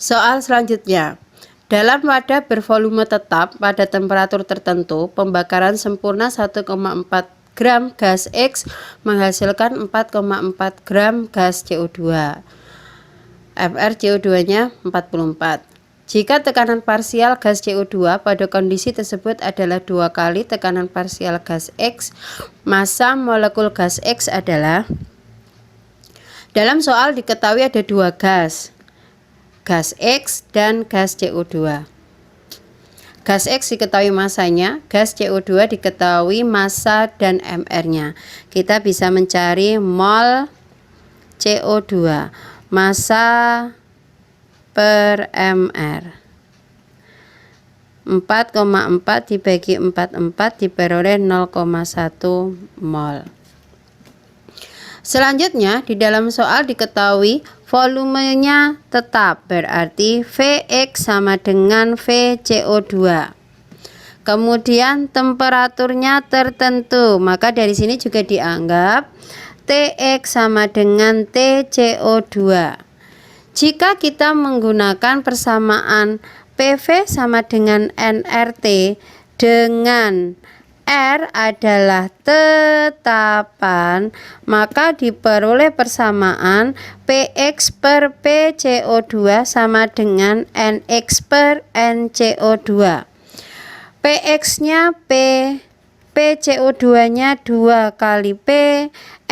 Soal selanjutnya. Dalam wadah bervolume tetap pada temperatur tertentu, pembakaran sempurna 1,4 gram gas X menghasilkan 4,4 gram gas CO2. Mr CO2-nya 44. Jika tekanan parsial gas CO2 pada kondisi tersebut adalah 2 kali tekanan parsial gas X, massa molekul gas X adalah. Dalam soal diketahui ada 2 gas X dan gas CO2. Gas X diketahui masanya, gas CO2 diketahui massa dan Mr-nya. Kita bisa mencari mol CO2, massa per Mr. 4,4 dibagi 44 diperoleh 0,1 mol. Selanjutnya, di dalam soal diketahui volumenya tetap, berarti Vx sama dengan VCO2. Kemudian temperaturnya tertentu, maka dari sini juga dianggap Tx sama dengan TCO2. Jika kita menggunakan persamaan PV sama dengan nRT dengan R adalah tetapan, maka diperoleh persamaan Px per PCO2 sama dengan Nx per NCO2. Px-nya P, PCO2-nya 2 kali P,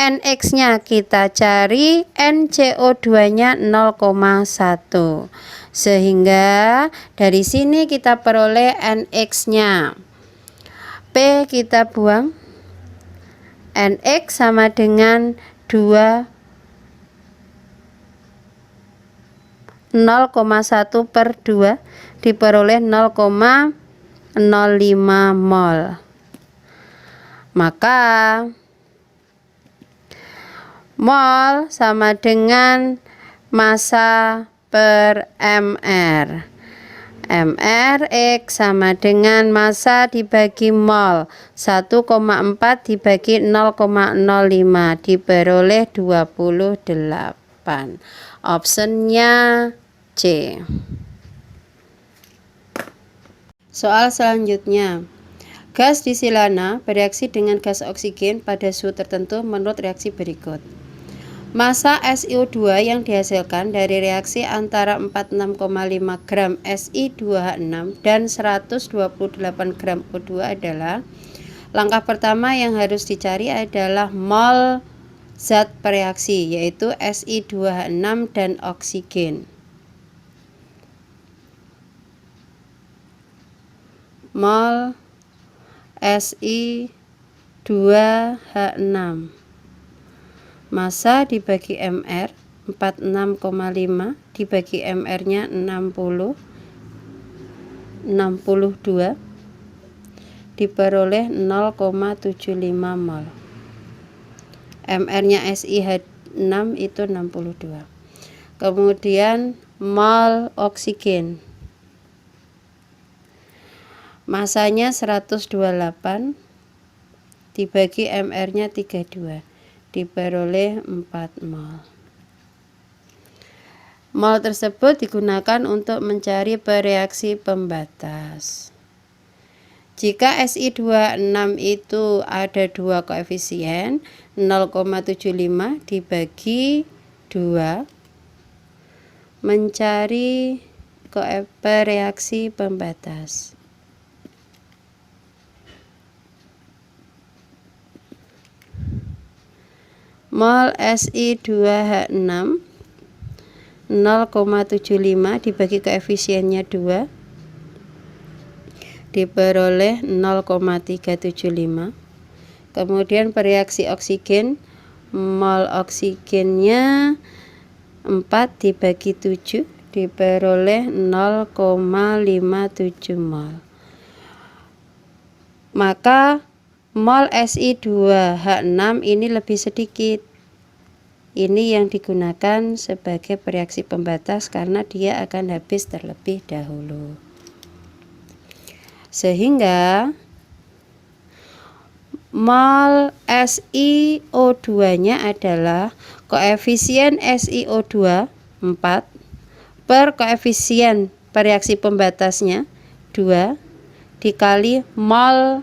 Nx-nya kita cari, NCO2-nya 0,1. Sehingga dari sini kita peroleh Nx-nya. P kita buang, Nx sama dengan 2 0,1 per 2 diperoleh 0,05 mol. Maka mol sama dengan massa per Mr. Mr/X sama dengan massa dibagi mol, 1,4 dibagi 0,05 diperoleh 28. Optionnya C. Soal selanjutnya. Gas disilana bereaksi dengan gas oksigen pada suhu tertentu menurut reaksi berikut. Massa SiO2 yang dihasilkan dari reaksi antara 46,5 gram Si2H6 dan 128 gram O2 adalah. Langkah pertama yang harus dicari adalah mol zat bereaksi, yaitu Si2H6 dan oksigen. Mol Si2H6, massa dibagi Mr, 46,5 dibagi Mr-nya 62 diperoleh 0,75 mol. Mr-nya SiH6 itu 62. Kemudian mol oksigen, masanya 128 dibagi Mr-nya 32 diperoleh 4 mol. Mol tersebut digunakan untuk mencari bereaksi pembatas. Jika Si2H6 itu ada 2 koefisien, 0,75 dibagi 2 mencari bereaksi pembatas. Mol Si2H6 0,75 dibagi koefisiennya 2 diperoleh 0,375. Kemudian bereaksi oksigen, mol oksigennya 4 dibagi 7 diperoleh 0,57 mol. Maka mol Si2H6 ini lebih sedikit. Ini yang digunakan sebagai bereaksi pembatas karena dia akan habis terlebih dahulu. Sehingga mol SiO2-nya adalah koefisien SiO2 4 per koefisien reaksi pembatasnya 2 dikali mol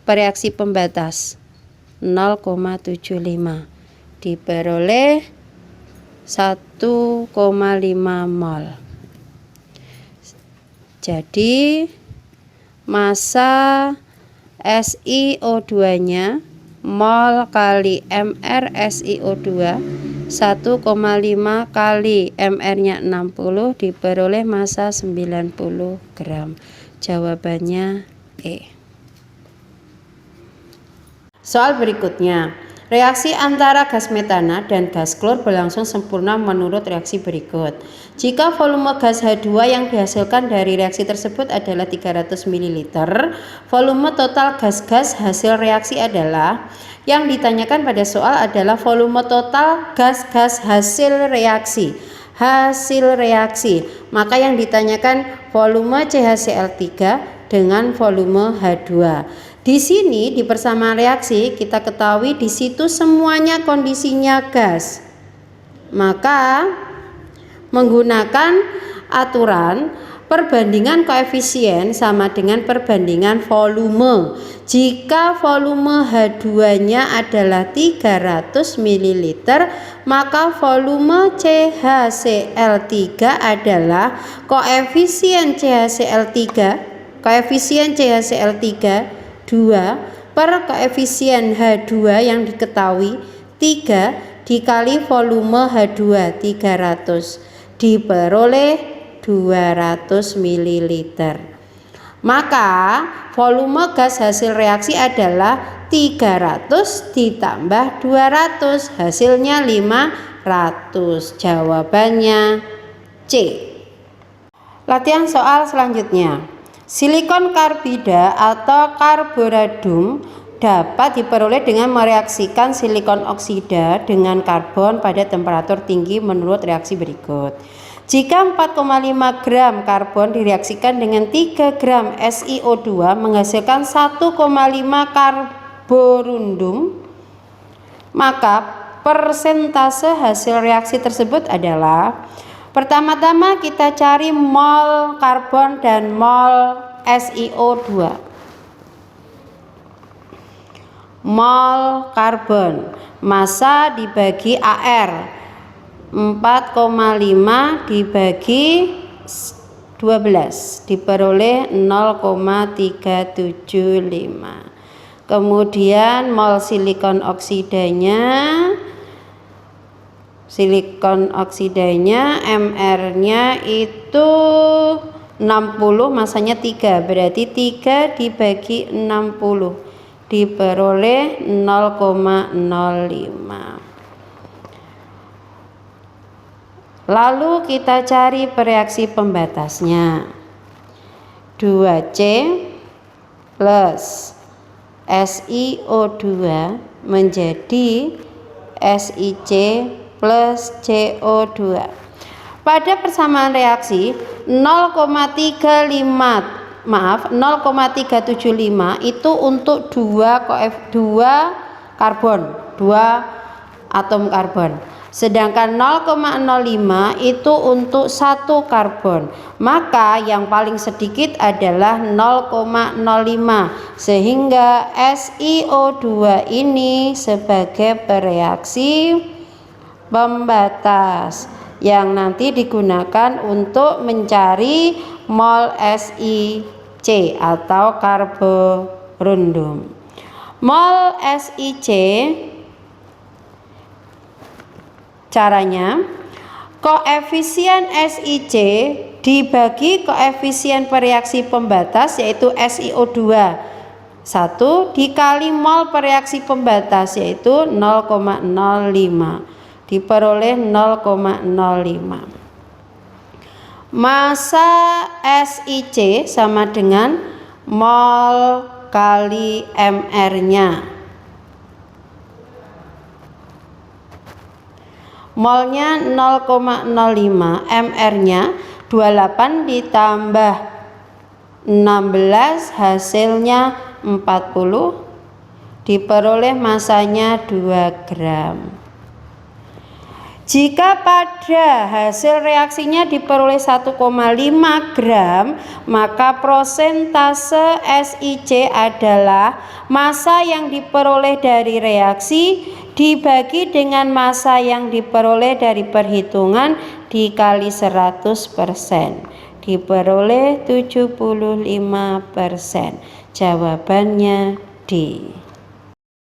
reaksi pembatas 0,75 diperoleh 1,5 mol. Jadi massa SiO2 nya mol kali mr SiO2 1,5 kali mr nya 60 diperoleh massa 90 gram. Jawabannya E. Soal berikutnya, reaksi antara gas metana dan gas klor berlangsung sempurna menurut reaksi berikut. Jika volume gas H2 yang dihasilkan dari reaksi tersebut adalah 300 ml, volume total gas-gas hasil reaksi adalah, yang ditanyakan pada soal adalah volume total gas-gas hasil reaksi. Maka yang ditanyakan volume CHCl3 dengan volume H2. Di sini di persamaan reaksi kita ketahui di situ semuanya kondisinya gas. Maka menggunakan aturan perbandingan koefisien sama dengan perbandingan volume. Jika volume H2-nya adalah 300 ml, maka volume CHCl3 adalah koefisien CHCl3 2 per koefisien H2 yang diketahui 3 dikali volume H2 300 diperoleh 200 ml. Maka volume gas hasil reaksi adalah 300 ditambah 200, hasilnya 500. Jawabannya C. Latihan soal selanjutnya. Silikon karbida atau karboradum dapat diperoleh dengan mereaksikan silikon oksida dengan karbon pada temperatur tinggi menurut reaksi berikut. Jika 4,5 gram karbon direaksikan dengan 3 gram SiO2 menghasilkan 1,5 karborundum, maka persentase hasil reaksi tersebut adalah, pertama-tama kita cari mol karbon dan mol SiO2. Mol karbon, massa dibagi AR, 4,5 dibagi 12 diperoleh 0,375. Kemudian mol silikon oksidanya mr-nya itu 60, masanya 3, berarti 3 dibagi 60 diperoleh 0,05. Lalu kita cari reaksi pembatasnya. 2C plus SiO2 menjadi SiC plus CO2. Pada persamaan reaksi 0,375 itu untuk 2 atom karbon. Sedangkan 0,05 itu untuk 1 karbon. Maka yang paling sedikit adalah 0,05, sehingga SiO2 ini sebagai bereaksi pembatas yang nanti digunakan untuk mencari mol SiC atau karborundum. Mol SiC caranya, koefisien SiC dibagi koefisien pereaksi pembatas yaitu SiO2 1 dikali mol pereaksi pembatas yaitu 0,05 diperoleh 0,05. Massa SiC sama dengan mol kali mr-nya. Molnya 0,05, mr-nya 28 ditambah 16 hasilnya 40 diperoleh masanya 2 gram. Jika pada hasil reaksinya diperoleh 1,5 gram, maka prosentase SiC adalah massa yang diperoleh dari reaksi dibagi dengan massa yang diperoleh dari perhitungan dikali 100%. Diperoleh 75%. Jawabannya D.